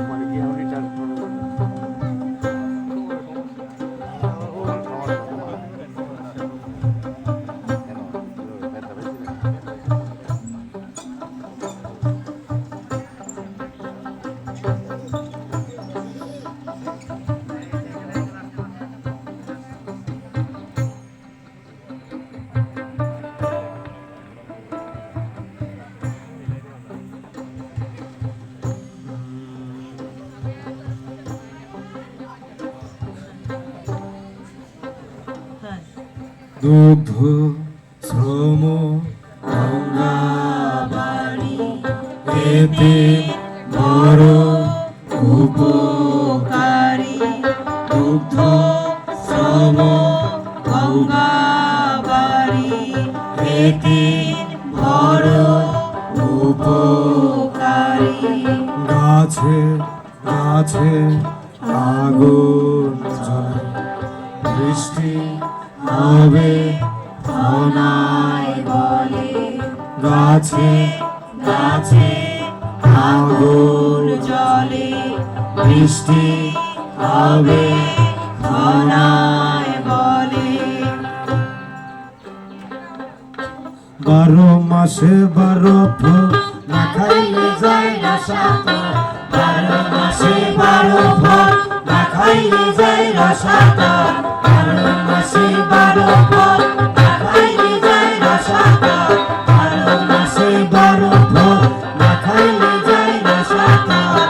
মানে কি আমি তার দুগ্ধ শ্রম গঙ্গাবাড়ি এতে বড় উপকারী দুগ্ধ শ্রম গঙ্গাবাড়ি এতে বড় উপকারী গাছে গাছে আগুন জ্বলে বৃষ্টি হবে ফনায় বলে গাছে গাছে আগুন জ্বলে বৃষ্টি হবে ফনায় বলে 12 মাসে 12 ফল না খাইলে যায় না সাত 12 মাসে 12 ফল না খাইলে যায় না সাত 12 মাসে 12 ফল